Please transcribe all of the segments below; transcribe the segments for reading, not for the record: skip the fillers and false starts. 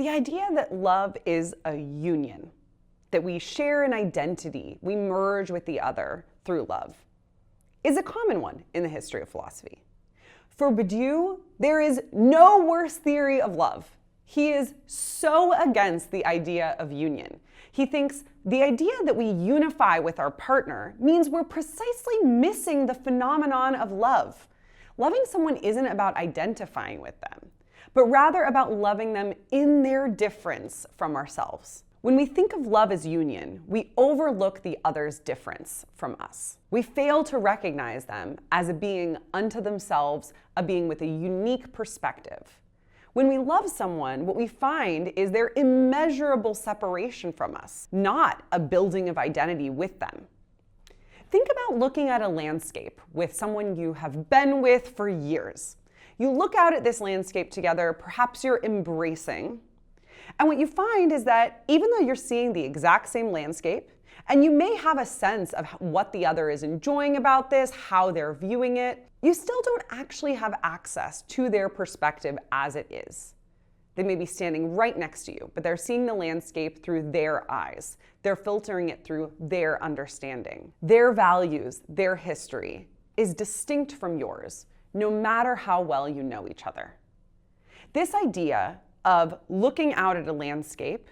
The idea that love is a union, that we share an identity, we merge with the other through love, is a common one in the history of philosophy. For Badiou, there is no worse theory of love. He is so against the idea of union. He thinks the idea that we unify with our partner means we're precisely missing the phenomenon of love. Loving someone isn't about identifying with them, but rather about loving them in their difference from ourselves. When we think of love as union, we overlook the other's difference from us. We fail to recognize them as a being unto themselves, a being with a unique perspective. When we love someone, what we find is their immeasurable separation from us, not a building of identity with them. Think about looking at a landscape with someone you have been with for years. You look out at this landscape together, perhaps you're embracing, and what you find is that even though you're seeing the exact same landscape, and you may have a sense of what the other is enjoying about this, how they're viewing it, you still don't actually have access to their perspective as it is. They may be standing right next to you, but they're seeing the landscape through their eyes. They're filtering it through their understanding. Their values, their history is distinct from yours, no matter how well you know each other. This idea of looking out at a landscape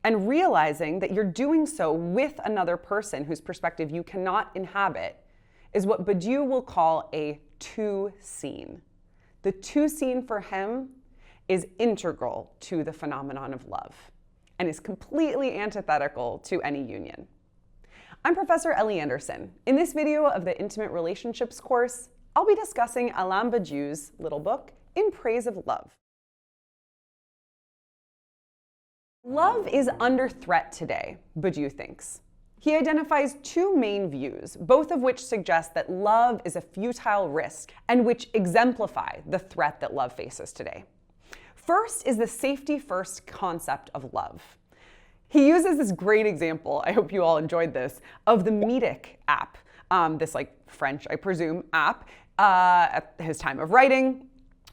and realizing that you're doing so with another person whose perspective you cannot inhabit is what Badiou will call a two-scene. The two-scene for him is integral to the phenomenon of love and is completely antithetical to any union. I'm Professor Ellie Anderson. In this video of the Intimate Relationships course, I'll be discussing Alain Badiou's little book, In Praise of Love. Love is under threat today, Badiou thinks. He identifies two main views, both of which suggest that love is a futile risk and which exemplify the threat that love faces today. First is the safety-first concept of love. He uses this great example, I hope you all enjoyed this, of the Meetic app, this French, I presume, app at his time of writing,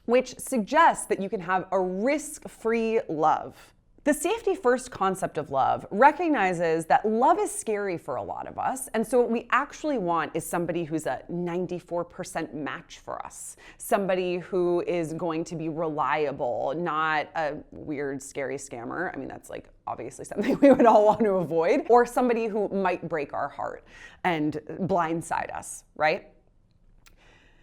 which suggests that you can have a risk-free love. The safety-first concept of love recognizes that love is scary for a lot of us, and so what we actually want is somebody who's a 94% match for us, somebody who is going to be reliable, not a weird, scary scammer. I mean, that's obviously something we would all want to avoid, or somebody who might break our heart and blindside us, right?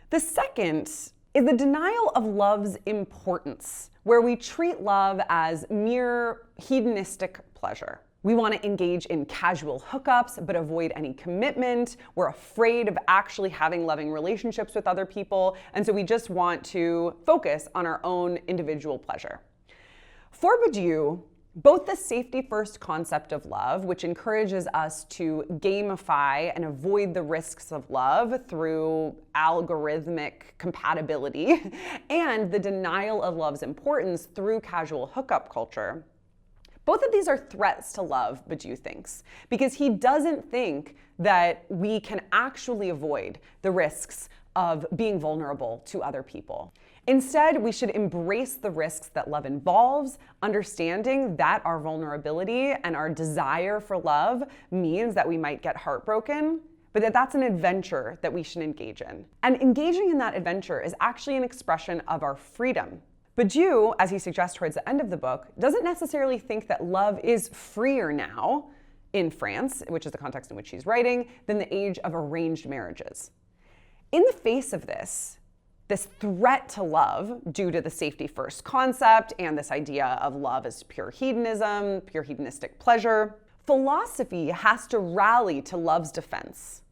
The second is the denial of love's importance, where we treat love as mere hedonistic pleasure. We want to engage in casual hookups, but avoid any commitment. We're afraid of actually having loving relationships with other people, and so we just want to focus on our own individual pleasure. For Badiou, both the safety-first concept of love, which encourages us to gamify and avoid the risks of love through algorithmic compatibility, and the denial of love's importance through casual hookup culture, both of these are threats to love, Badiou thinks, because he doesn't think that we can actually avoid the risks of being vulnerable to other people. Instead, we should embrace the risks that love involves, understanding that our vulnerability and our desire for love means that we might get heartbroken, but that's an adventure that we should engage in. And engaging in that adventure is actually an expression of our freedom. Badiou, as he suggests towards the end of the book, doesn't necessarily think that love is freer now in France, which is the context in which he's writing, than the age of arranged marriages. In the face of this threat to love due to the safety-first concept and this idea of love as pure hedonism, pure hedonistic pleasure, philosophy has to rally to love's defense.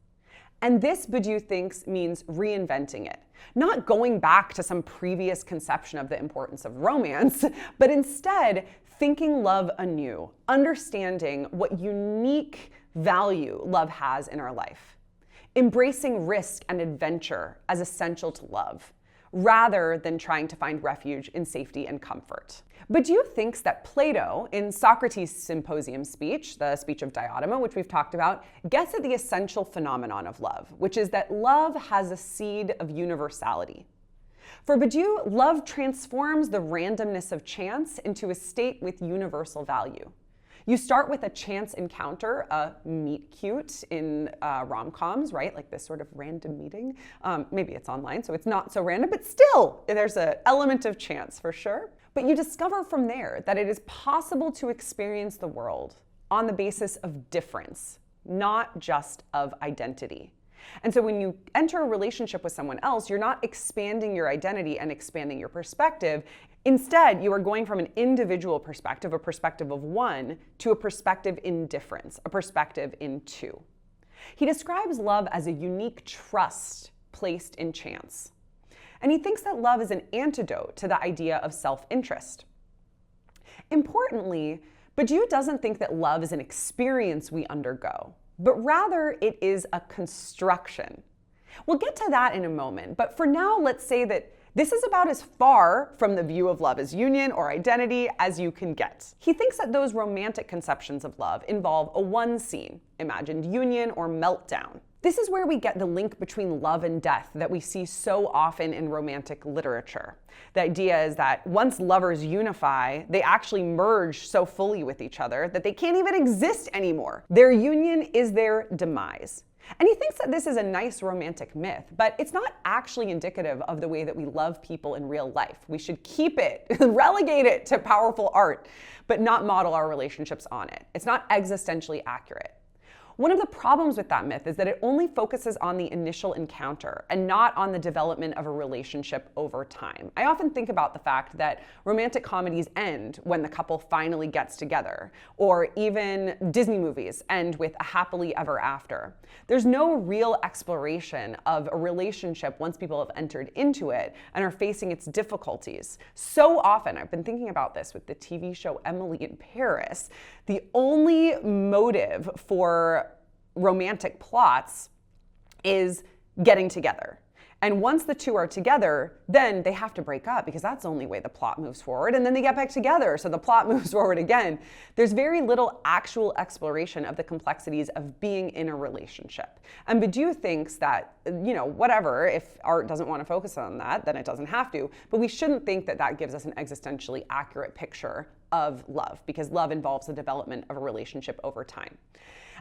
And this, Badiou thinks, means reinventing it. Not going back to some previous conception of the importance of romance, but instead thinking love anew, understanding what unique value love has in our life. Embracing risk and adventure as essential to love, rather than trying to find refuge in safety and comfort. Badiou thinks that Plato, in Socrates' symposium speech, the speech of Diotima, which we've talked about, gets at the essential phenomenon of love, which is that love has a seed of universality. For Badiou, love transforms the randomness of chance into a state with universal value. You start with a chance encounter, a meet cute in rom-coms, right? Like this sort of random meeting. Maybe it's online, so it's not so random, but still, there's an element of chance for sure. But you discover from there that it is possible to experience the world on the basis of difference, not just of identity. And so when you enter a relationship with someone else, you're not expanding your identity and expanding your perspective. Instead, you are going from an individual perspective, a perspective of one, to a perspective in difference, a perspective in two. He describes love as a unique trust placed in chance. And he thinks that love is an antidote to the idea of self-interest. Importantly, Badiou doesn't think that love is an experience we undergo, but rather it is a construction. We'll get to that in a moment, but for now, let's say that this is about as far from the view of love as union or identity as you can get. He thinks that those romantic conceptions of love involve a one scene, imagined union or meltdown. This is where we get the link between love and death that we see so often in romantic literature. The idea is that once lovers unify, they actually merge so fully with each other that they can't even exist anymore. Their union is their demise. And he thinks that this is a nice romantic myth, but it's not actually indicative of the way that we love people in real life. We should keep it, relegate it to powerful art, but not model our relationships on it. It's not existentially accurate. One of the problems with that myth is that it only focuses on the initial encounter and not on the development of a relationship over time. I often think about the fact that romantic comedies end when the couple finally gets together, or even Disney movies end with a happily ever after. There's no real exploration of a relationship once people have entered into it and are facing its difficulties. So often, I've been thinking about this with the TV show Emily in Paris, the only motive for romantic plots is getting together. And once the two are together, then they have to break up because that's the only way the plot moves forward. And then they get back together, so the plot moves forward again. There's very little actual exploration of the complexities of being in a relationship. And Badiou thinks that, whatever, if art doesn't want to focus on that, then it doesn't have to. But we shouldn't think that that gives us an existentially accurate picture of love, because love involves the development of a relationship over time.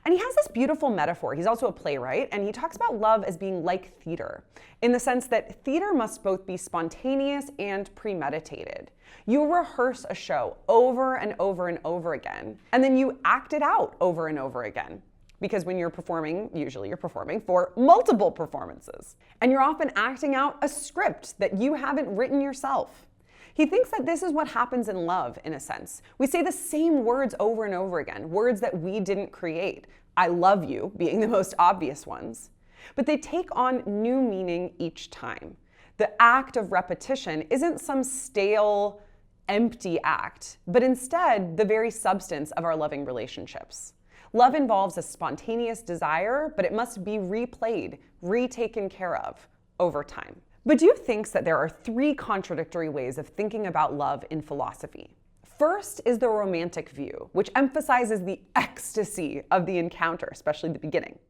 And he has this beautiful metaphor. He's also a playwright, and he talks about love as being like theater, in the sense that theater must both be spontaneous and premeditated. You rehearse a show over and over and over again, and then you act it out over and over again. Because when you're performing, usually you're performing for multiple performances. And you're often acting out a script that you haven't written yourself. He thinks that this is what happens in love, in a sense. We say the same words over and over again, words that we didn't create. I love you being the most obvious ones. But they take on new meaning each time. The act of repetition isn't some stale, empty act, but instead the very substance of our loving relationships. Love involves a spontaneous desire, but it must be replayed, retaken care of over time. Badiou thinks that there are three contradictory ways of thinking about love in philosophy. First is the romantic view, which emphasizes the ecstasy of the encounter, especially the beginning.